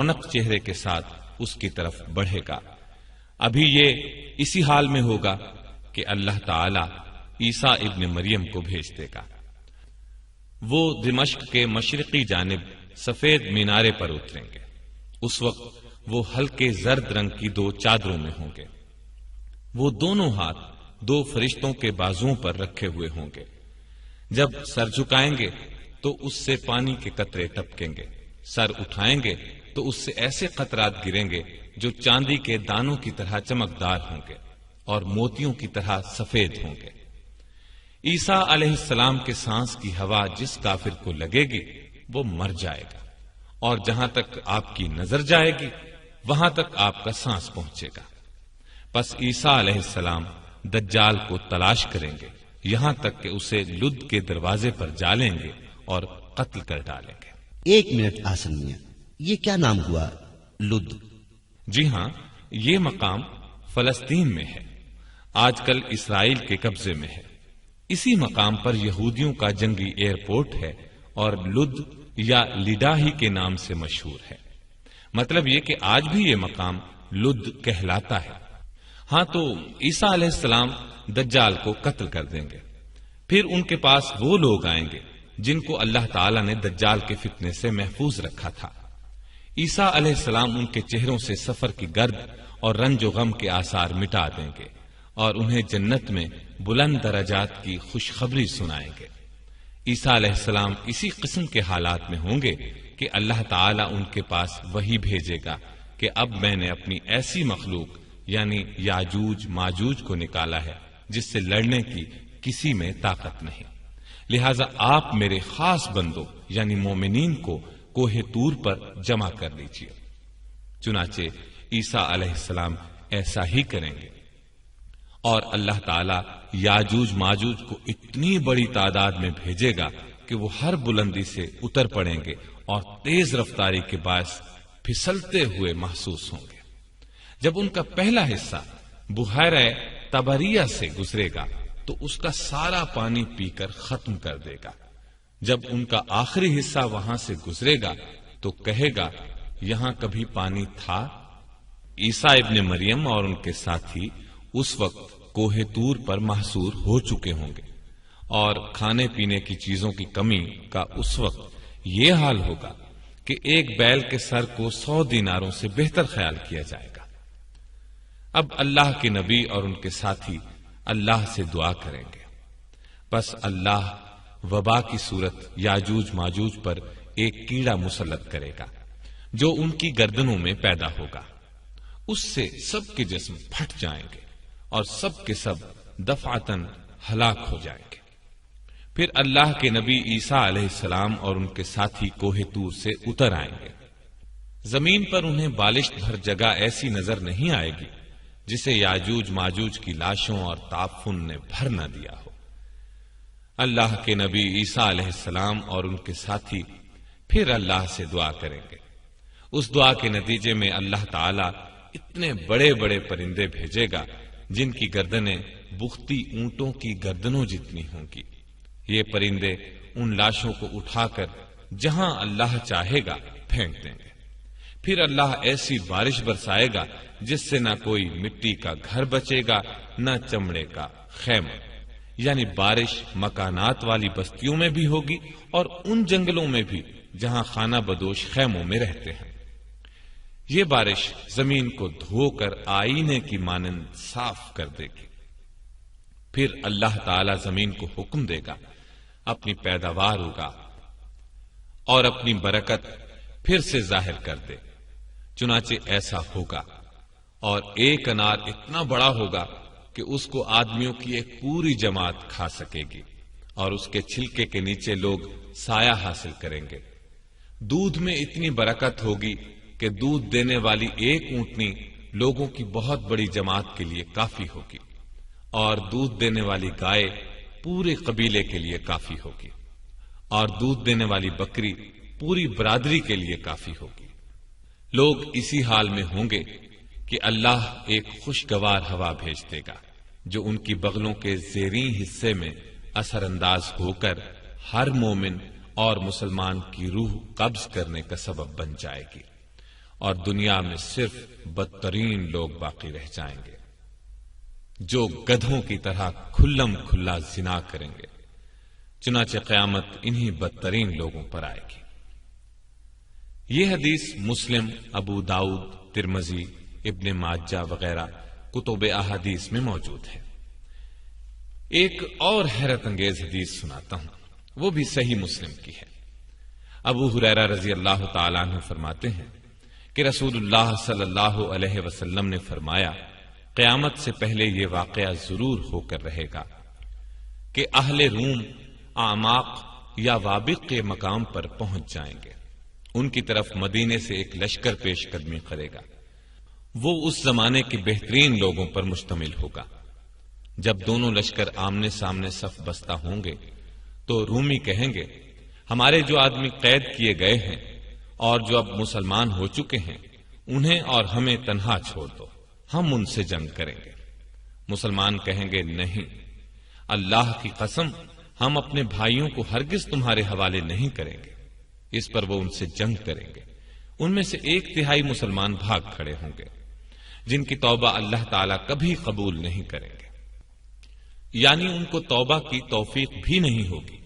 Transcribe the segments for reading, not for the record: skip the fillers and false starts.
رونق چہرے کے ساتھ اس کی طرف بڑھے گا۔ ابھی یہ اسی حال میں ہوگا کہ اللہ تعالی عیسیٰ ابن مریم کو بھیج دے گا۔ وہ دمشق کے مشرقی جانب سفید مینارے پر اتریں گے۔ اس وقت وہ ہلکے زرد رنگ کی 2 چادروں میں ہوں گے۔ وہ دونوں ہاتھ 2 فرشتوں کے بازوؤں پر رکھے ہوئے ہوں گے۔ جب سر جھکائیں گے تو اس سے پانی کے قطرے ٹپکیں گے، سر اٹھائیں گے تو اس سے ایسے قطرات گریں گے جو چاندی کے دانوں کی طرح چمکدار ہوں گے اور موتیوں کی طرح سفید ہوں گے۔ عیسیٰ علیہ السلام کے سانس کی ہوا جس کافر کو لگے گی وہ مر جائے گا، اور جہاں تک آپ کی نظر جائے گی وہاں تک آپ کا سانس پہنچے گا۔ پس عیسیٰ علیہ السلام دجال کو تلاش کریں گے یہاں تک کہ اسے لد کے دروازے پر جا لیں گے اور قتل کر ڈالیں گے۔ 1 منٹ آسن میاں، یہ کیا نام ہوا لد؟ جی ہاں، یہ مقام فلسطین میں ہے، آج کل اسرائیل کے قبضے میں ہے۔ اسی مقام پر یہودیوں کا جنگی ایئرپورٹ ہے اور لد یا لڈاہی کے نام سے مشہور ہے۔ مطلب یہ کہ آج بھی یہ مقام لد کہلاتا ہے۔ ہاں، تو عیسیٰ علیہ السلام دجال کو قتل کر دیں گے۔ پھر ان کے پاس وہ لوگ آئیں گے جن کو اللہ تعالیٰ نے دجال کے فتنے سے محفوظ رکھا تھا۔ عیسیٰ علیہ السلام ان کے چہروں سے سفر کی گرد اور رنج و غم کے آثار مٹا دیں گے اور انہیں جنت میں بلند درجات کی خوشخبری سنائیں گے۔ عیسیٰ علیہ السلام اسی قسم کے حالات میں ہوں گے کہ اللہ تعالیٰ ان کے پاس وحی بھیجے گا کہ اب میں نے اپنی ایسی مخلوق یعنی یاجوج ماجوج کو نکالا ہے جس سے لڑنے کی کسی میں طاقت نہیں، لہذا آپ میرے خاص بندوں یعنی مومنین کو کوہ طور پر جمع کر لیجیے۔ چنانچہ عیسیٰ علیہ السلام ایسا ہی کریں گے، اور اللہ تعالیٰ یاجوج ماجوج کو اتنی بڑی تعداد میں بھیجے گا کہ وہ ہر بلندی سے اتر پڑیں گے اور تیز رفتاری کے باعث پھسلتے ہوئے محسوس ہوں گے۔ جب ان کا پہلا حصہ بحیرہ طبریہ سے گزرے گا تو اس کا سارا پانی پی کر ختم کر دے گا۔ جب ان کا آخری حصہ وہاں سے گزرے گا تو کہے گا یہاں کبھی پانی تھا؟ عیسیٰ ابن مریم اور ان کے ساتھی اس وقت کوہ طور پر محصور ہو چکے ہوں گے، اور کھانے پینے کی چیزوں کی کمی کا اس وقت یہ حال ہوگا کہ ایک بیل کے سر کو 100 دیناروں سے بہتر خیال کیا جائے گا۔ اب اللہ کے نبی اور ان کے ساتھی اللہ سے دعا کریں گے، بس اللہ وبا کی صورت یاجوج ماجوج پر ایک کیڑا مسلط کرے گا جو ان کی گردنوں میں پیدا ہوگا، اس سے سب کے جسم پھٹ جائیں گے اور سب کے سب دفعتاً ہلاک ہو جائیں گے۔ پھر اللہ کے نبی عیسیٰ علیہ السلام اور ان کے ساتھی کوہ طور سے اتر آئیں گے۔ زمین پر انہیں بالشت بھر جگہ ایسی نظر نہیں آئے گی جسے یاجوج ماجوج کی لاشوں اور تعفن نے بھر نہ دیا ہو۔ اللہ کے نبی عیسیٰ علیہ السلام اور ان کے ساتھی پھر اللہ سے دعا کریں گے۔ اس دعا کے نتیجے میں اللہ تعالیٰ اتنے بڑے بڑے پرندے بھیجے گا جن کی گردنیں بختی اونٹوں کی گردنوں جتنی ہوں گی۔ یہ پرندے ان لاشوں کو اٹھا کر جہاں اللہ چاہے گا پھینک دیں گے۔ پھر اللہ ایسی بارش برسائے گا جس سے نہ کوئی مٹی کا گھر بچے گا نہ چمڑے کا خیمہ، یعنی بارش مکانات والی بستیوں میں بھی ہوگی اور ان جنگلوں میں بھی جہاں خانہ بدوش خیموں میں رہتے ہیں۔ یہ بارش زمین کو دھو کر آئینے کی مانند صاف کر دے گی۔ پھر اللہ تعالی زمین کو حکم دے گا اپنی پیداوار اگا اور اپنی برکت پھر سے ظاہر کر دے۔ چنانچہ ایسا ہوگا، اور ایک انار اتنا بڑا ہوگا کہ اس کو آدمیوں کی ایک پوری جماعت کھا سکے گی، اور اس کے چھلکے کے نیچے لوگ سایہ حاصل کریں گے۔ دودھ میں اتنی برکت ہوگی کہ دودھ دینے والی ایک اونٹنی لوگوں کی بہت بڑی جماعت کے لیے کافی ہوگی، اور دودھ دینے والی گائے پورے قبیلے کے لیے کافی ہوگی، اور دودھ دینے والی بکری پوری برادری کے لیے کافی ہوگی۔ لوگ اسی حال میں ہوں گے کہ اللہ ایک خوشگوار ہوا بھیج دے گا جو ان کی بغلوں کے زیریں حصے میں اثر انداز ہو کر ہر مومن اور مسلمان کی روح قبض کرنے کا سبب بن جائے گی، اور دنیا میں صرف بدترین لوگ باقی رہ جائیں گے جو گدھوں کی طرح کھلم کھلا زنا کریں گے۔ چنانچہ قیامت انہی بدترین لوگوں پر آئے گی۔ یہ حدیث مسلم، ابو داؤد، ترمذی، ابن ماجہ وغیرہ کتب احادیث میں موجود ہے۔ ایک اور حیرت انگیز حدیث سناتا ہوں، وہ بھی صحیح مسلم کی ہے۔ ابو ہریرہ رضی اللہ تعالیٰ عنہ فرماتے ہیں کہ رسول اللہ صلی اللہ علیہ وسلم نے فرمایا، قیامت سے پہلے یہ واقعہ ضرور ہو کر رہے گا کہ اہل روم اعماق یا وابق کے مقام پر پہنچ جائیں گے۔ ان کی طرف مدینے سے ایک لشکر پیش قدمی کرے گا۔ وہ اس زمانے کے بہترین لوگوں پر مشتمل ہوگا۔ جب دونوں لشکر آمنے سامنے صف بستہ ہوں گے تو رومی کہیں گے، ہمارے جو آدمی قید کیے گئے ہیں اور جو اب مسلمان ہو چکے ہیں انہیں اور ہمیں تنہا چھوڑ دو، ہم ان سے جنگ کریں گے۔ مسلمان کہیں گے، نہیں، اللہ کی قسم ہم اپنے بھائیوں کو ہرگز تمہارے حوالے نہیں کریں گے۔ اس پر وہ ان سے جنگ کریں گے۔ ان میں سے 1/3 مسلمان بھاگ کھڑے ہوں گے جن کی توبہ اللہ تعالیٰ کبھی قبول نہیں کریں گے، یعنی ان کو توبہ کی توفیق بھی نہیں ہوگی،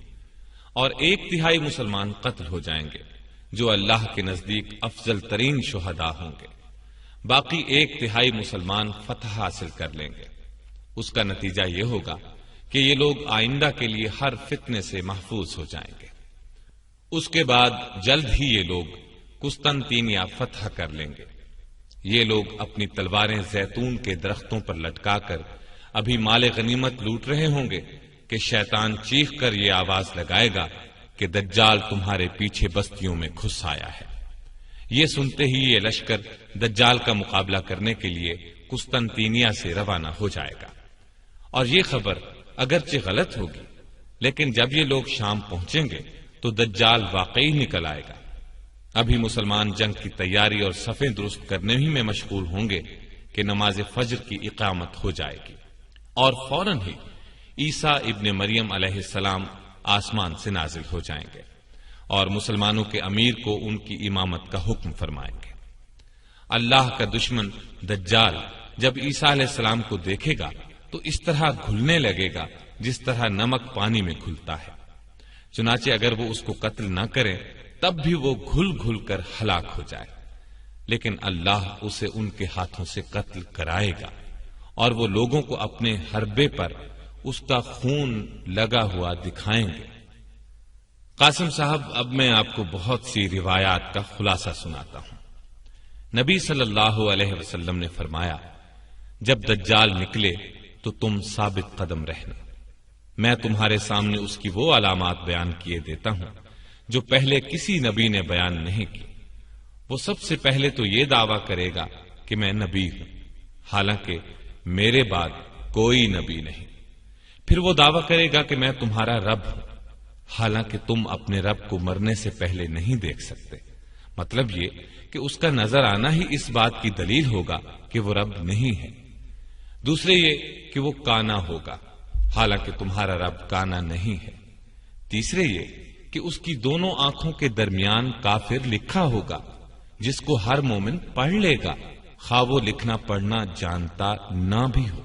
اور 1/3 مسلمان قتل ہو جائیں گے جو اللہ کے نزدیک افضل ترین شہداء ہوں گے۔ باقی 1/3 مسلمان فتح حاصل کر لیں گے۔ اس کا نتیجہ یہ ہوگا کہ یہ لوگ آئندہ کے لیے ہر فتنے سے محفوظ ہو جائیں گے۔ اس کے بعد جلد ہی یہ لوگ قسطنطینیہ فتح کر لیں گے۔ یہ لوگ اپنی تلواریں زیتون کے درختوں پر لٹکا کر ابھی مال غنیمت لوٹ رہے ہوں گے کہ شیطان چیخ کر یہ آواز لگائے گا کہ دجال تمہارے پیچھے بستیوں میں گھس آیا ہے۔ یہ سنتے ہی یہ لشکر دجال کا مقابلہ کرنے کے لیے قسطنطینیہ سے روانہ ہو جائے گا، اور یہ خبر اگرچہ غلط ہوگی لیکن جب یہ لوگ شام پہنچیں گے تو دجال واقعی نکل آئے گا۔ ابھی مسلمان جنگ کی تیاری اور صفیں درست کرنے ہی میں مشغول ہوں گے کہ نماز فجر کی اقامت ہو جائے گی، اور فوراً ہی عیسیٰ ابن مریم علیہ السلام آسمان سے نازل ہو جائیں گے اور مسلمانوں کے امیر کو ان کی امامت کا حکم فرمائیں گے۔ اللہ کا دشمن دجال جب عیسیٰ علیہ السلام کو دیکھے گا تو اس طرح گھلنے لگے گا جس طرح نمک پانی میں گھلتا ہے۔ چنانچہ اگر وہ اس کو قتل نہ کرے تب بھی وہ گھل گھل کر ہلاک ہو جائے، لیکن اللہ اسے ان کے ہاتھوں سے قتل کرائے گا اور وہ لوگوں کو اپنے حربے پر اس کا خون لگا ہوا دکھائیں گے۔ قاسم صاحب، اب میں آپ کو بہت سی روایات کا خلاصہ سناتا ہوں۔ نبی صلی اللہ علیہ وسلم نے فرمایا، جب دجال نکلے تو تم ثابت قدم رہنا، میں تمہارے سامنے اس کی وہ علامات بیان کیے دیتا ہوں جو پہلے کسی نبی نے بیان نہیں کی۔ وہ سب سے پہلے تو یہ دعویٰ کرے گا کہ میں نبی ہوں، حالانکہ میرے بعد کوئی نبی نہیں۔ پھر وہ دعویٰ کرے گا کہ میں تمہارا رب ہوں، حالانکہ تم اپنے رب کو مرنے سے پہلے نہیں دیکھ سکتے۔ مطلب یہ کہ اس کا نظر آنا ہی اس بات کی دلیل ہوگا کہ وہ رب نہیں ہے۔ دوسرے یہ کہ وہ کانا ہوگا، حالانکہ تمہارا رب کانا نہیں ہے۔ تیسرے یہ کہ اس کی دونوں آنکھوں کے درمیان کافر لکھا ہوگا جس کو ہر مومن پڑھ لے گا، خواہ وہ لکھنا پڑھنا جانتا نہ بھی ہو۔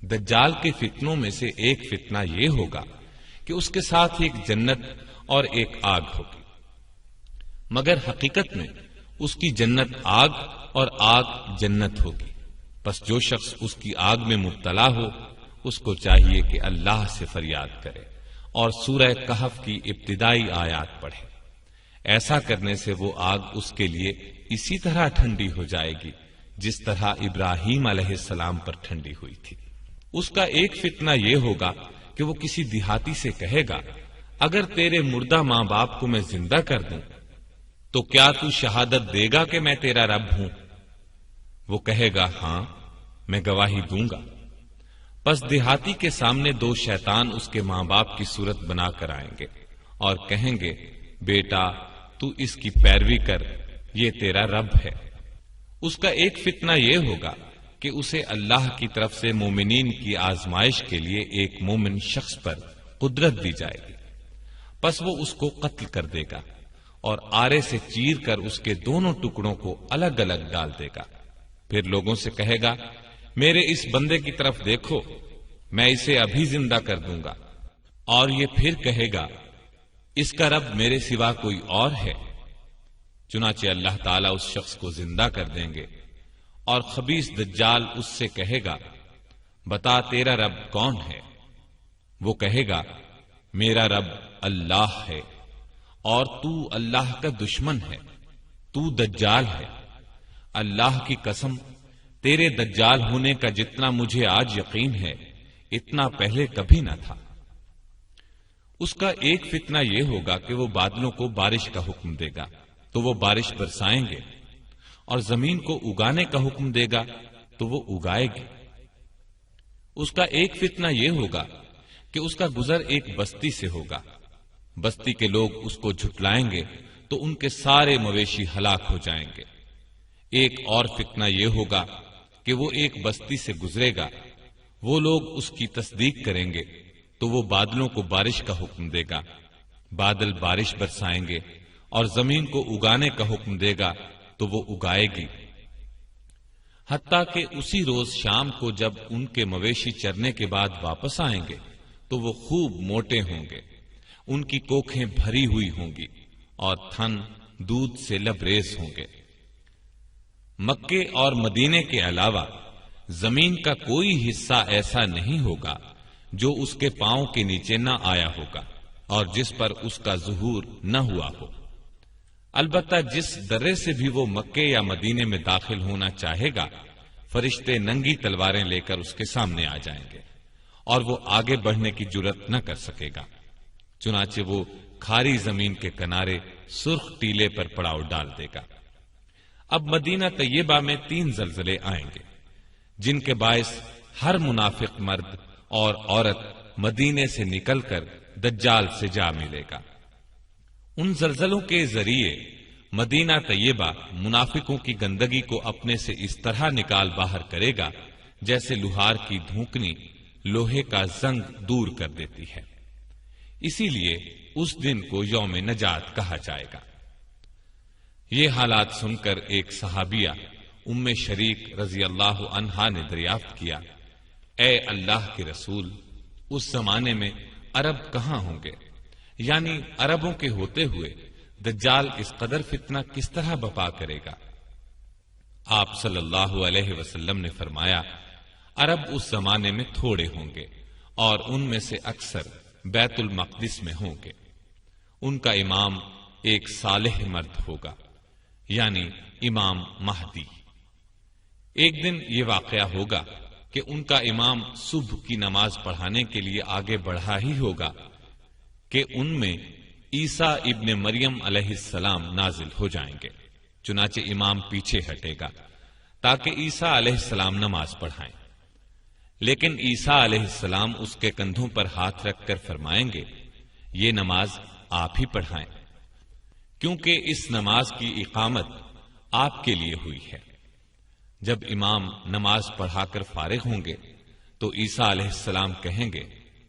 دجال کے فتنوں میں سے ایک فتنہ یہ ہوگا کہ اس کے ساتھ ایک جنت اور ایک آگ ہوگی، مگر حقیقت میں اس کی جنت آگ اور آگ جنت ہوگی۔ بس جو شخص اس کی آگ میں مبتلا ہو اس کو چاہیے کہ اللہ سے فریاد کرے اور سورہ کہف کی ابتدائی آیات پڑھے۔ ایسا کرنے سے وہ آگ اس کے لیے اسی طرح ٹھنڈی ہو جائے گی جس طرح ابراہیم علیہ السلام پر ٹھنڈی ہوئی تھی۔ اس کا ایک فتنہ یہ ہوگا کہ وہ کسی دیہاتی سے کہے گا، اگر تیرے مردہ ماں باپ کو میں زندہ کر دوں تو کیا تو شہادت دے گا کہ میں تیرا رب ہوں؟ وہ کہے گا، ہاں، میں گواہی دوں گا۔ پس دیہاتی کے سامنے 2 شیطان اس کے ماں باپ کی صورت بنا کر آئیں گے اور کہیں گے، بیٹا تو اس کی پیروی کر، یہ تیرا رب ہے۔ اس کا ایک فتنہ یہ ہوگا کہ اسے اللہ کی طرف سے مومنین کی آزمائش کے لیے ایک مومن شخص پر قدرت دی جائے گی، پس وہ اس کو قتل کر دے گا اور آرے سے چیر کر اس کے دونوں ٹکڑوں کو الگ الگ ڈال دے گا۔ پھر لوگوں سے کہے گا، میرے اس بندے کی طرف دیکھو، میں اسے ابھی زندہ کر دوں گا۔ اور یہ پھر کہے گا، اس کا رب میرے سوا کوئی اور ہے؟ چنانچہ اللہ تعالیٰ اس شخص کو زندہ کر دیں گے، اور خبیث دجال اس سے کہے گا، بتا تیرا رب کون ہے؟ وہ کہے گا، میرا رب اللہ ہے، اور تو اللہ کا دشمن ہے، تو دجال ہے۔ اللہ کی قسم، تیرے دجال ہونے کا جتنا مجھے آج یقین ہے اتنا پہلے کبھی نہ تھا۔ اس کا ایک فتنہ یہ ہوگا کہ وہ بادلوں کو بارش کا حکم دے گا تو وہ بارش برسائیں گے، اور زمین کو اگانے کا حکم دے گا تو وہ اگائے گی۔ اس کا ایک فتنہ یہ ہوگا کہ اس کا گزر ایک بستی سے ہوگا، بستی کے لوگ اس کو جھٹلائیں گے تو ان کے سارے مویشی ہلاک ہو جائیں گے۔ ایک اور فتنہ یہ ہوگا کہ وہ ایک بستی سے گزرے گا، وہ لوگ اس کی تصدیق کریں گے تو وہ بادلوں کو بارش کا حکم دے گا، بادل بارش برسائیں گے، اور زمین کو اگانے کا حکم دے گا تو وہ اگائے گی۔ حتیٰ کہ اسی روز شام کو جب ان کے مویشی چرنے کے بعد واپس آئیں گے تو وہ خوب موٹے ہوں گے، ان کی کوکھیں بھری ہوئی ہوں گی اور تھن دودھ سے لبریز ہوں گے۔ مکے اور مدینے کے علاوہ زمین کا کوئی حصہ ایسا نہیں ہوگا جو اس کے پاؤں کے نیچے نہ آیا ہوگا اور جس پر اس کا ظہور نہ ہوا ہو۔ البتہ جس درے سے بھی وہ مکے یا مدینے میں داخل ہونا چاہے گا، فرشتے ننگی تلواریں لے کر اس کے سامنے آ جائیں گے اور وہ آگے بڑھنے کی جرت نہ کر سکے گا۔ چنانچہ وہ کھاری زمین کے کنارے سرخ ٹیلے پر پڑاؤ ڈال دے گا۔ اب مدینہ طیبہ میں 3 زلزلے آئیں گے جن کے باعث ہر منافق مرد اور عورت مدینے سے نکل کر دجال سے جا ملے گا۔ ان زلزلوں کے ذریعے مدینہ طیبہ منافقوں کی گندگی کو اپنے سے اس طرح نکال باہر کرے گا جیسے لوہار کی دھونکنی لوہے کا زنگ دور کر دیتی ہے۔ اسی لیے اس دن کو یوم نجات کہا جائے گا۔ یہ حالات سن کر ایک صحابیہ ام شریک رضی اللہ عنہا نے دریافت کیا، اے اللہ کے رسول، اس زمانے میں عرب کہاں ہوں گے؟ یعنی عربوں کے ہوتے ہوئے دجال اس قدر فتنہ کس طرح بپا کرے گا؟ آپ صلی اللہ علیہ وسلم نے فرمایا، عرب اس زمانے میں تھوڑے ہوں گے اور ان میں سے اکثر بیت المقدس میں ہوں گے۔ ان کا امام ایک صالح مرد ہوگا، یعنی امام مہدی۔ ایک دن یہ واقعہ ہوگا کہ ان کا امام صبح کی نماز پڑھانے کے لیے آگے بڑھا ہی ہوگا کہ ان میں عیسیٰ ابن مریم علیہ السلام نازل ہو جائیں گے۔ چنانچہ امام پیچھے ہٹے گا تاکہ عیسیٰ علیہ السلام نماز پڑھائیں، لیکن عیسیٰ علیہ السلام اس کے کندھوں پر ہاتھ رکھ کر فرمائیں گے، یہ نماز آپ ہی پڑھائیں، کیونکہ اس نماز کی اقامت آپ کے لیے ہوئی ہے۔ جب امام نماز پڑھا کر فارغ ہوں گے تو عیسیٰ علیہ السلام کہیں گے،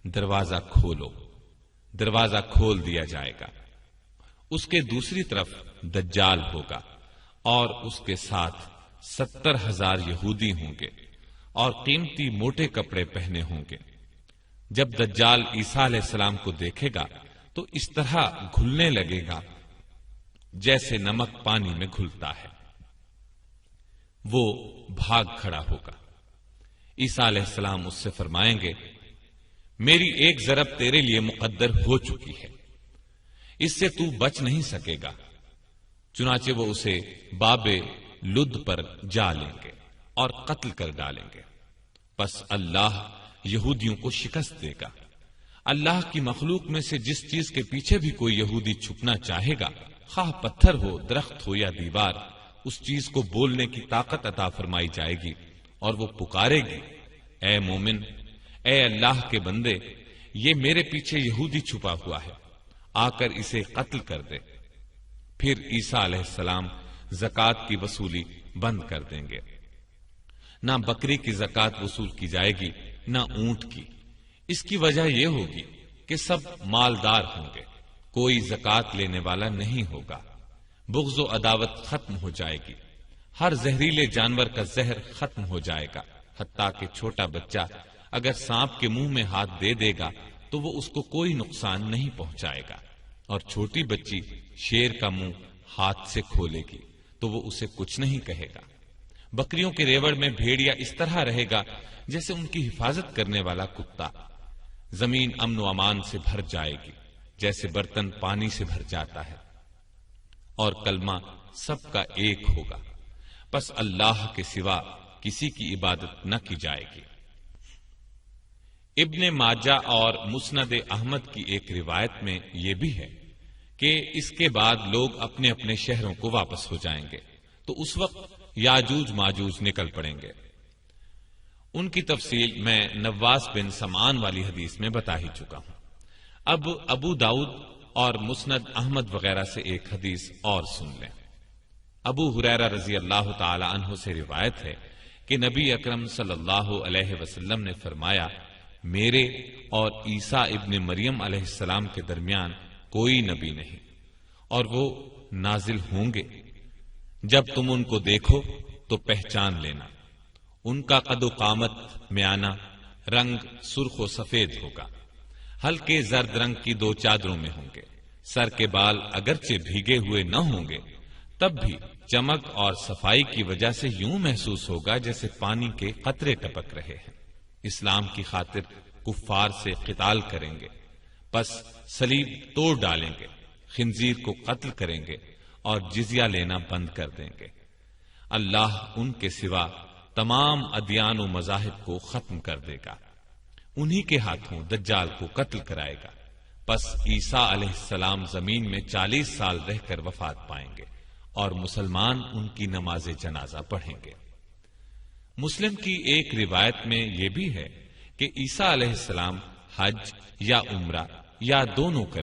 دروازہ کھولو۔ دروازہ کھول دیا جائے گا۔ اس کے دوسری طرف دجال ہوگا اور اس کے ساتھ 70,000 یہودی ہوں گے اور قیمتی موٹے کپڑے پہنے ہوں گے۔ جب دجال عیسیٰ علیہ السلام کو دیکھے گا تو اس طرح گھلنے لگے گا جیسے نمک پانی میں گھلتا ہے۔ وہ بھاگ کھڑا ہوگا۔ عیسیٰ علیہ السلام اس سے فرمائیں گے، میری ایک ضرب تیرے لیے مقدر ہو چکی ہے، اس سے تو بچ نہیں سکے گا۔ چنانچہ وہ اسے باب لد پر جا لیں گے اور قتل کر ڈالیں گے۔ پس اللہ یہودیوں کو شکست دے گا۔ اللہ کی مخلوق میں سے جس چیز کے پیچھے بھی کوئی یہودی چھپنا چاہے گا، خواہ پتھر ہو، درخت ہو یا دیوار، اس چیز کو بولنے کی طاقت عطا فرمائی جائے گی اور وہ پکارے گی، اے مومن، اے اللہ کے بندے، یہ میرے پیچھے یہودی چھپا ہوا ہے، آ کر اسے قتل کر دے۔ پھر عیسیٰ علیہ السلام زکوٰۃ کی وصولی بند کر دیں گے۔ نہ بکری کی زکوٰۃ وصول کی جائے گی، نہ اونٹ کی۔ اس کی وجہ یہ ہوگی کہ سب مالدار ہوں گے کوئی زکات لینے والا نہیں ہوگا، بغض و عداوت ختم ہو جائے گی، ہر زہریلے جانور کا زہر ختم ہو جائے گا، حتیٰ کہ چھوٹا بچہ اگر سانپ کے منہ میں ہاتھ دے دے گا تو وہ اس کو کوئی نقصان نہیں پہنچائے گا، اور چھوٹی بچی شیر کا منہ ہاتھ سے کھولے گی تو وہ اسے کچھ نہیں کہے گا۔ بکریوں کے ریوڑ میں بھیڑیا اس طرح رہے گا جیسے ان کی حفاظت کرنے والا کتا۔ زمین امن و امان سے بھر جائے گی جیسے برتن پانی سے بھر جاتا ہے، اور کلمہ سب کا ایک ہوگا، پس اللہ کے سوا کسی کی عبادت نہ کی جائے گی۔ ابن ماجہ اور مسند احمد کی ایک روایت میں یہ بھی ہے کہ اس کے بعد لوگ اپنے اپنے شہروں کو واپس ہو جائیں گے تو اس وقت یاجوج ماجوج نکل پڑیں گے۔ ان کی تفصیل میں نواس بن سمعان والی حدیث میں بتا ہی چکا ہوں۔ اب ابو داؤد اور مسند احمد وغیرہ سے ایک حدیث اور سن لیں۔ ابو ہریرہ رضی اللہ تعالی عنہ سے روایت ہے کہ نبی اکرم صلی اللہ علیہ وسلم نے فرمایا، میرے اور عیسیٰ ابن مریم علیہ السلام کے درمیان کوئی نبی نہیں، اور وہ نازل ہوں گے۔ جب تم ان کو دیکھو تو پہچان لینا، ان کا قد و قامت میانہ، رنگ سرخ و سفید ہوگا، ہلکے زرد رنگ کی 2 چادروں میں ہوں گے، سر کے بال اگرچہ بھیگے ہوئے نہ ہوں گے تب بھی چمک اور صفائی کی وجہ سے یوں محسوس ہوگا جیسے پانی کے قطرے ٹپک رہے ہیں۔ اسلام کی خاطر کفار سے قتال کریں گے، پس صلیب توڑ ڈالیں گے، خنزیر کو قتل کریں گے اور جزیہ لینا بند کر دیں گے۔ اللہ ان کے سوا تمام ادیان و مذاہب کو ختم کر دے گا، انہی کے ہاتھوں دجال کو قتل کرائے گا۔ پس عیسیٰ علیہ السلام زمین میں 40 سال رہ کر وفات پائیں گے اور مسلمان ان کی نماز جنازہ پڑھیں گے۔ مسلم کی ایک روایت میں یہ بھی ہے کہ عیسیٰ علیہ السلام حج یا عمرہ یا دونوں کریں